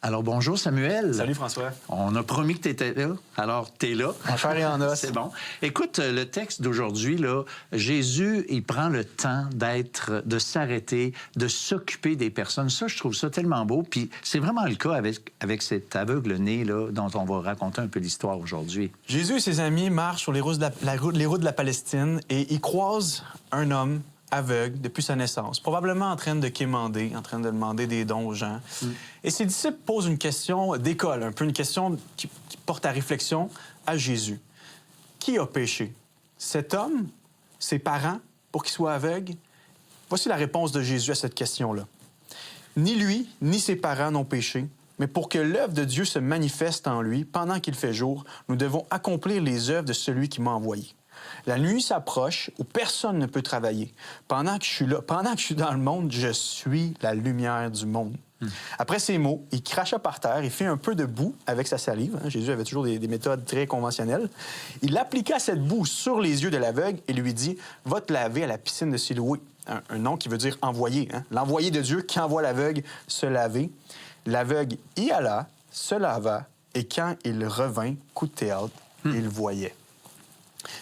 Alors, bonjour Samuel. Salut François. On a promis que tu étais là, alors tu es là. En chair et en os. C'est bon. Écoute, le texte d'aujourd'hui, là, Jésus, il prend le temps de s'arrêter, de s'occuper des personnes. Ça, je trouve ça tellement beau. Puis c'est vraiment le cas avec cet aveugle-né là, dont on va raconter un peu l'histoire aujourd'hui. Jésus et ses amis marchent sur les routes de la Palestine et ils croisent un homme aveugle depuis sa naissance, probablement en train de quémander, en train de demander des dons aux gens. Et ses disciples posent une question d'école, un peu une question qui porte à réflexion à Jésus. Qui a péché? Cet homme? Ses parents? Pour qu'il soit aveugle? Voici la réponse de Jésus à cette question-là. Ni lui, ni ses parents n'ont péché, mais pour que l'œuvre de Dieu se manifeste en lui, pendant qu'il fait jour, nous devons accomplir les œuvres de celui qui m'a envoyé. La nuit s'approche où personne ne peut travailler. Pendant que je suis là, pendant que je suis dans le monde, je suis la lumière du monde. Après ces mots, il cracha par terre, il fait un peu de boue avec sa salive. Jésus avait toujours des méthodes très conventionnelles. Il appliqua cette boue sur les yeux de l'aveugle et lui dit « Va te laver à la piscine de Siloé ». Un nom qui veut dire « envoyé ». L'envoyé de Dieu qui envoie l'aveugle se laver. L'aveugle y alla, se lava, et quand il revint, coup de théâtre, il voyait.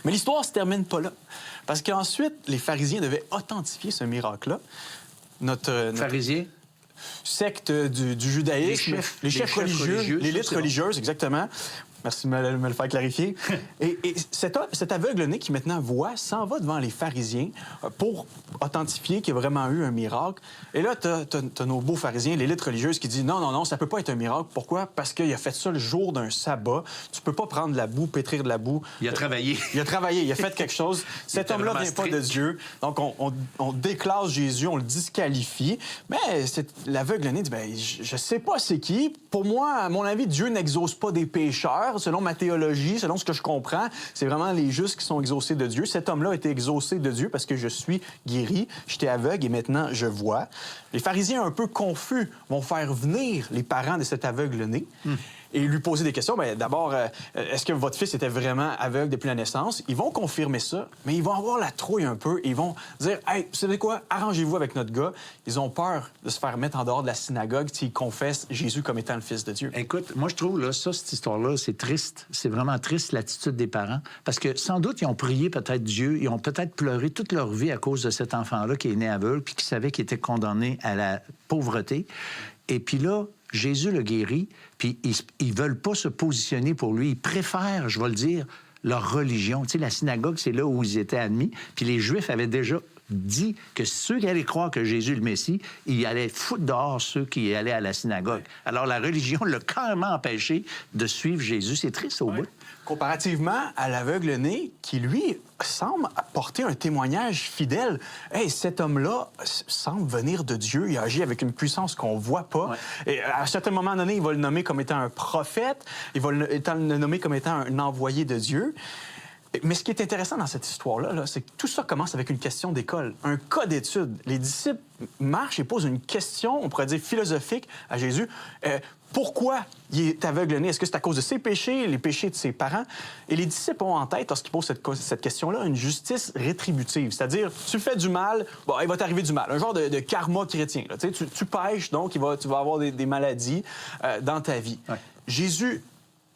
Mais l'histoire ne se termine pas là. Parce qu'ensuite, les pharisiens devaient authentifier ce miracle-là. Notre Pharisiens? Secte du judaïsme. Les chefs religieux, l'élite religieuse, exactement. Merci de me le faire clarifier. et cet aveugle-né qui maintenant voit s'en va devant les pharisiens pour authentifier qu'il y a vraiment eu un miracle. Et là, tu as nos beaux pharisiens, l'élite religieuse, qui dit non, ça peut pas être un miracle. Pourquoi? Parce qu'il a fait ça le jour d'un sabbat. Tu peux pas prendre de la boue, pétrir de la boue. Il a travaillé. Il a travaillé, il a fait quelque chose. Cet homme-là vient pas de Dieu. Donc, on déclasse Jésus, on le disqualifie. Mais l'aveugle-né dit, je sais pas c'est qui. Pour moi, à mon avis, Dieu n'exauce pas des pécheurs. Selon ma théologie, selon ce que je comprends, c'est vraiment les justes qui sont exaucés de Dieu. Cet homme-là a été exaucé de Dieu parce que je suis guéri, j'étais aveugle et maintenant je vois. Les pharisiens, un peu confus, vont faire venir les parents de cet aveugle-né et lui poser des questions. D'abord, est-ce que votre fils était vraiment aveugle depuis la naissance? Ils vont confirmer ça, mais ils vont avoir la trouille un peu. Ils vont dire, « Hey, vous savez quoi? Arrangez-vous avec notre gars. » Ils ont peur de se faire mettre en dehors de la synagogue s'ils confessent Jésus comme étant le Fils de Dieu. Écoute, moi, je trouve, là, cette histoire-là, c'est triste. C'est vraiment triste, l'attitude des parents. Parce que, sans doute, ils ont prié peut-être Dieu, ils ont peut-être pleuré toute leur vie à cause de cet enfant-là qui est né aveugle puis qui savait qu'il était condamné à la pauvreté. Et puis là, Jésus le guérit, puis ils veulent pas se positionner pour lui. Ils préfèrent, je vais le dire, leur religion. Tu sais, la synagogue, c'est là où ils étaient admis. Puis les Juifs avaient déjà dit que ceux qui allaient croire que Jésus est le Messie, il allait foutre dehors ceux qui allaient à la synagogue. Alors la religion l'a carrément empêché de suivre Jésus. C'est triste au bout. Comparativement à l'aveugle-né qui, lui, semble apporter un témoignage fidèle. Hey, cet homme-là semble venir de Dieu. Il agit avec une puissance qu'on ne voit pas. Ouais. Et à un certain moment donné, il va le nommer comme étant un prophète. Il va le nommer comme étant un envoyé de Dieu. Mais ce qui est intéressant dans cette histoire-là, c'est que tout ça commence avec une question d'école, un cas d'étude. Les disciples marchent et posent une question, on pourrait dire philosophique, à Jésus. Pourquoi il est aveugle-né? Est-ce que c'est à cause de ses péchés, les péchés de ses parents? Et les disciples ont en tête, lorsqu'ils posent cette question-là, une justice rétributive. C'est-à-dire, tu fais du mal, bon, il va t'arriver du mal. Un genre de karma chrétien. Là. Tu pêches, donc tu vas avoir des maladies dans ta vie. Ouais. Jésus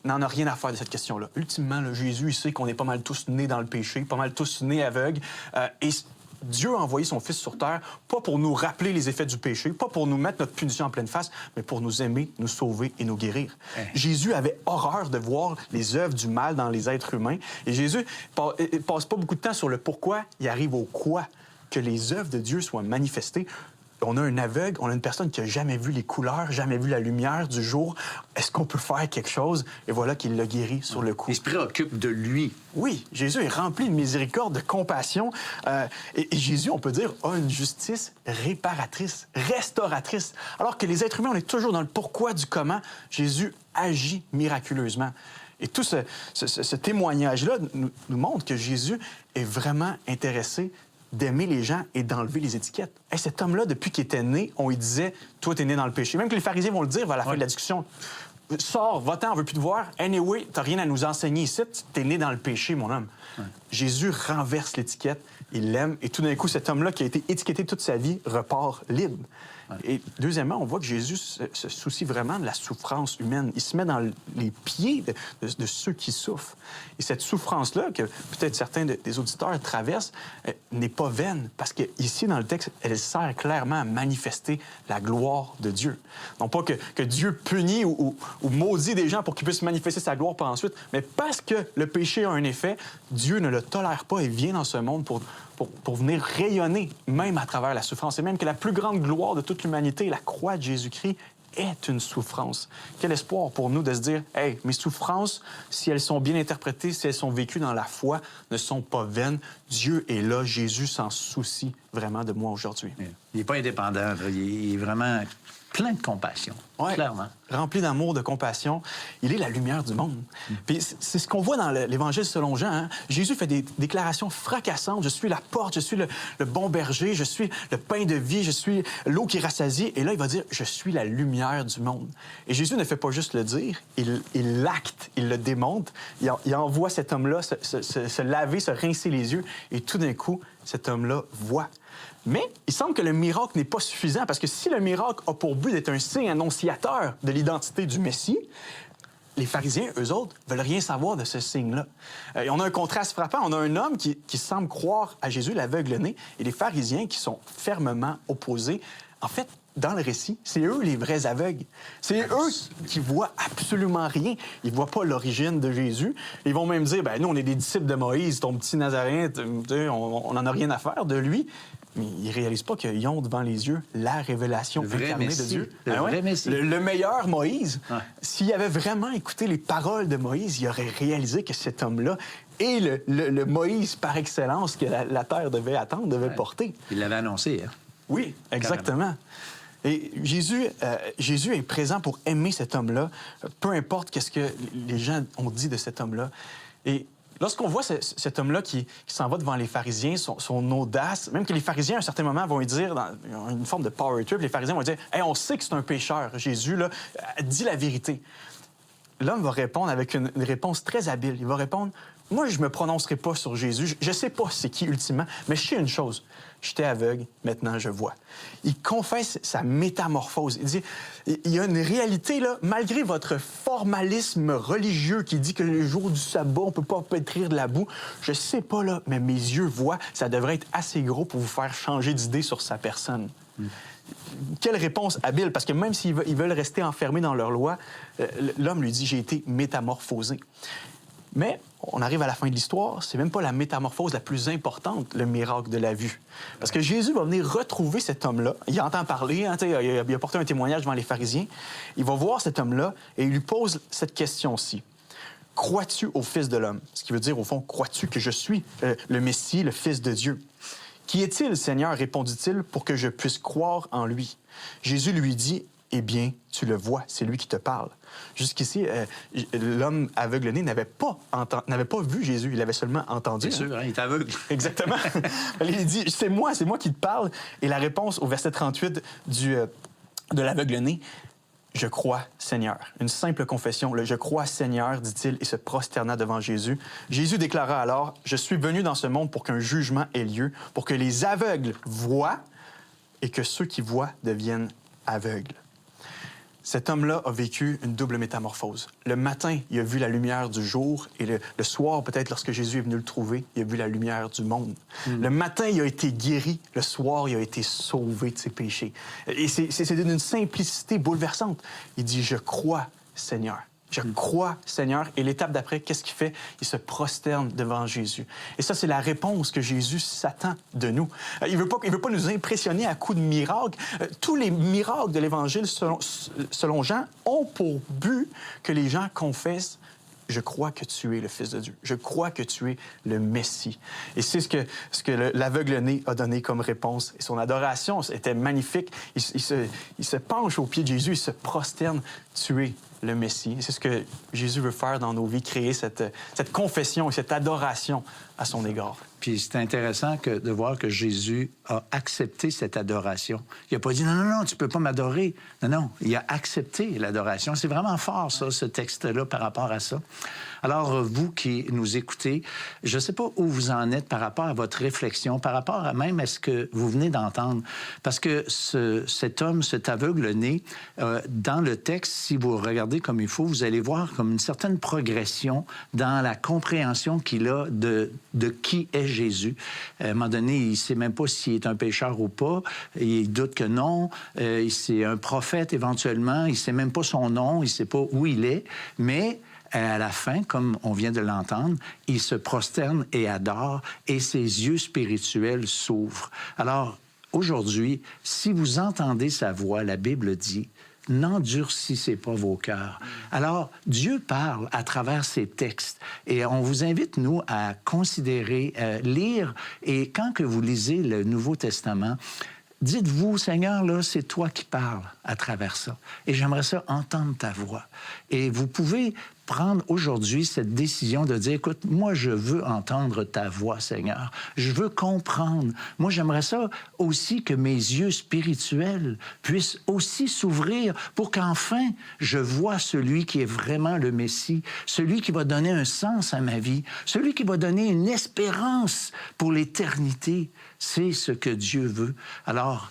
n'en a rien à faire de cette question-là. Ultimement, là, Jésus, il sait qu'on est pas mal tous nés dans le péché, pas mal tous nés aveugles. Et Dieu a envoyé son Fils sur terre, pas pour nous rappeler les effets du péché, pas pour nous mettre notre punition en pleine face, mais pour nous aimer, nous sauver et nous guérir. Jésus avait horreur de voir les œuvres du mal dans les êtres humains. Et Jésus ne passe pas beaucoup de temps sur le pourquoi, il arrive au quoi, que les œuvres de Dieu soient manifestées. On a un aveugle, on a une personne qui n'a jamais vu les couleurs, jamais vu la lumière du jour. Est-ce qu'on peut faire quelque chose? Et voilà qu'il l'a guéri sur le coup. Il se préoccupe de lui. Oui, Jésus est rempli de miséricorde, de compassion. Et Jésus, on peut dire, a une justice réparatrice, restauratrice. Alors que les êtres humains, on est toujours dans le pourquoi du comment. Jésus agit miraculeusement. Et tout ce témoignage-là nous montre que Jésus est vraiment intéressé d'aimer les gens et d'enlever les étiquettes. Hey, cet homme-là, depuis qu'il était né, on lui disait « Toi, t'es né dans le péché ». Même que les pharisiens vont le dire à la fin de la discussion. « Sors, va-t'en, on veut plus te voir. Anyway, t'as rien à nous enseigner ici. T'es né dans le péché, mon homme. » Jésus renverse l'étiquette, il l'aime, et tout d'un coup, cet homme-là qui a été étiqueté toute sa vie repart libre. Et deuxièmement, on voit que Jésus se soucie vraiment de la souffrance humaine. Il se met dans les pieds de ceux qui souffrent. Et cette souffrance-là, que peut-être certains des auditeurs traversent, n'est pas vaine, parce qu'ici, dans le texte, elle sert clairement à manifester la gloire de Dieu. Non pas que Dieu punit ou maudit des gens pour qu'ils puissent manifester sa gloire par ensuite, mais parce que le péché a un effet, Dieu ne le tolère pas et vient dans ce monde pour venir rayonner, même à travers la souffrance. Et même que la plus grande gloire de toute l'humanité, la croix de Jésus-Christ, est une souffrance. Quel espoir pour nous de se dire, « Hey, mes souffrances, si elles sont bien interprétées, si elles sont vécues dans la foi, ne sont pas vaines. Dieu est là, Jésus s'en soucie vraiment de moi aujourd'hui. » Il n'est pas indépendant, là. Il est vraiment plein de compassion, clairement. Rempli d'amour, de compassion. Il est la lumière du monde. Puis c'est ce qu'on voit dans l'Évangile selon Jean. Hein? Jésus fait des déclarations fracassantes. Je suis la porte, je suis le bon berger, je suis le pain de vie, je suis l'eau qui rassasie. Et là, il va dire, je suis la lumière du monde. Et Jésus ne fait pas juste le dire, il l'acte, il le démontre. Il envoie cet homme-là se laver, se rincer les yeux. Et tout d'un coup, cet homme-là voit. Mais il semble que le miracle n'est pas suffisant, parce que si le miracle a pour but d'être un signe annonciateur de l'identité du Messie, les pharisiens, eux autres, veulent rien savoir de ce signe-là. On a un contraste frappant. On a un homme qui semble croire à Jésus, l'aveugle-né, et les pharisiens qui sont fermement opposés. En fait, dans le récit, c'est eux les vrais aveugles. C'est eux qui voient absolument rien. Ils ne voient pas l'origine de Jésus. Ils vont même dire, ben nous, on est des disciples de Moïse, ton petit Nazaréen, on n'en a rien à faire de lui. Mais ils ne réalisent pas qu'ils ont devant les yeux la révélation incarnée de Dieu. Le vrai Messie. Le meilleur Moïse. Ouais. S'il avait vraiment écouté les paroles de Moïse, il aurait réalisé que cet homme-là est le Moïse par excellence que la terre devait attendre, devait porter. Il l'avait annoncé, hein? Oui, exactement. Et Jésus est présent pour aimer cet homme-là, peu importe qu'est-ce que les gens ont dit de cet homme-là. Et lorsqu'on voit cet homme-là qui s'en va devant les pharisiens, son audace, même que les pharisiens, à un certain moment, vont lui dire, dans une forme de power trip, les pharisiens vont dire « Hey, on sait que c'est un pécheur, Jésus, là, dis la vérité. » L'homme va répondre avec une réponse très habile. Il va répondre « Moi, je me prononcerai pas sur Jésus. Je sais pas c'est qui ultimement, mais je sais une chose. J'étais aveugle, maintenant je vois. » Il confesse sa métamorphose. Il dit, il y a une réalité, là, malgré votre formalisme religieux qui dit que le jour du sabbat, on ne peut pas pétrir de la boue. Je sais pas, là, mais mes yeux voient. Ça devrait être assez gros pour vous faire changer d'idée sur sa personne. Quelle réponse habile, parce que même s'ils veulent rester enfermés dans leur loi, l'homme lui dit, j'ai été métamorphosé. Mais on arrive à la fin de l'histoire, c'est même pas la métamorphose la plus importante, le miracle de la vue. Parce que Jésus va venir retrouver cet homme-là. Il entend parler, hein, il a porté un témoignage devant les pharisiens. Il va voir cet homme-là et il lui pose cette question-ci. « Crois-tu au Fils de l'homme? » Ce qui veut dire, au fond, « Crois-tu que je suis le Messie, le Fils de Dieu? » « Qui est-il, Seigneur, répondit-il, pour que je puisse croire en lui? » Jésus lui dit, « Eh bien, tu le vois, c'est lui qui te parle. » Jusqu'ici, l'homme aveugle-né n'avait pas vu Jésus, il avait seulement entendu. C'est sûr, hein, il est aveugle. Exactement. Il dit, c'est moi qui te parle. Et la réponse au verset 38 de l'aveugle-né, « Je crois, Seigneur. » Une simple confession. Le « Je crois, Seigneur », dit-il, et se prosterna devant Jésus. Jésus déclara alors, « Je suis venu dans ce monde pour qu'un jugement ait lieu, pour que les aveugles voient et que ceux qui voient deviennent aveugles. » Cet homme-là a vécu une double métamorphose. Le matin, il a vu la lumière du jour et le soir, peut-être lorsque Jésus est venu le trouver, il a vu la lumière du monde. Le matin, il a été guéri. Le soir, il a été sauvé de ses péchés. Et c'est d'une simplicité bouleversante. Il dit, « Je crois, Seigneur. » Je crois, Seigneur. Et l'étape d'après, qu'est-ce qu'il fait? Il se prosterne devant Jésus. Et ça, c'est la réponse que Jésus s'attend de nous. Il veut pas nous impressionner à coups de miracles. Tous les miracles de l'Évangile, selon Jean, ont pour but que les gens confessent « Je crois que tu es le Fils de Dieu. Je crois que tu es le Messie. » Et c'est ce que l'aveugle-né a donné comme réponse. Et son adoration était magnifique. Il se penche au pied de Jésus, il se prosterne. Tu es le Messie. C'est ce que Jésus veut faire dans nos vies, créer cette confession et cette adoration à son égard. Puis c'est intéressant de voir que Jésus a accepté cette adoration. Il n'a pas dit « Non, tu ne peux pas m'adorer. » Non, il a accepté l'adoration. C'est vraiment fort, ça, ce texte-là, par rapport à ça. Alors, vous qui nous écoutez, je ne sais pas où vous en êtes par rapport à votre réflexion, par rapport à même à ce que vous venez d'entendre. Parce que cet homme, cet aveugle-né, dans le texte, si vous regardez comme il faut, vous allez voir comme une certaine progression dans la compréhension qu'il a de qui est Jésus. À un moment donné, il ne sait même pas s'il est un pécheur ou pas. Il doute que non. C'est un prophète éventuellement. Il ne sait même pas son nom. Il ne sait pas où il est. Mais à la fin, comme on vient de l'entendre, il se prosterne et adore et ses yeux spirituels s'ouvrent. Alors, aujourd'hui, si vous entendez sa voix, la Bible dit, n'endurcissez pas vos cœurs. Alors, Dieu parle à travers ces textes et on vous invite, nous, à considérer, lire, et quand que vous lisez le Nouveau Testament, dites-vous, Seigneur, là, c'est toi qui parles à travers ça. Et j'aimerais ça entendre ta voix. Et vous pouvez prendre aujourd'hui cette décision de dire, écoute, moi, je veux entendre ta voix, Seigneur. Je veux comprendre. Moi, j'aimerais ça aussi que mes yeux spirituels puissent aussi s'ouvrir pour qu'enfin, je vois celui qui est vraiment le Messie, celui qui va donner un sens à ma vie, celui qui va donner une espérance pour l'éternité. C'est ce que Dieu veut. Alors,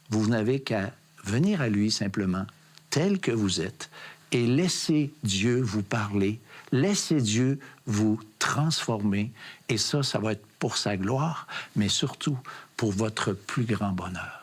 vous n'avez qu'à venir à lui simplement, tel que vous êtes, et laissez Dieu vous parler, laissez Dieu vous transformer, et ça va être pour sa gloire, mais surtout pour votre plus grand bonheur.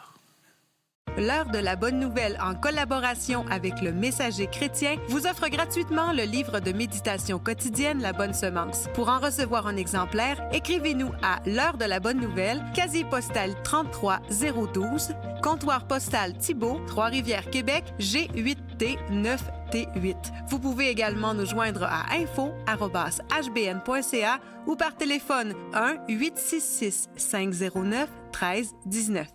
L'heure de la bonne nouvelle, en collaboration avec le Messager chrétien, vous offre gratuitement le livre de méditation quotidienne La Bonne Semence. Pour en recevoir un exemplaire, écrivez-nous à l'heure de la bonne nouvelle, casier postal 33012, comptoir postal Thibault, Trois-Rivières, Québec, G8T9T8. Vous pouvez également nous joindre à info@hbn.ca ou par téléphone 1-866-509-1319.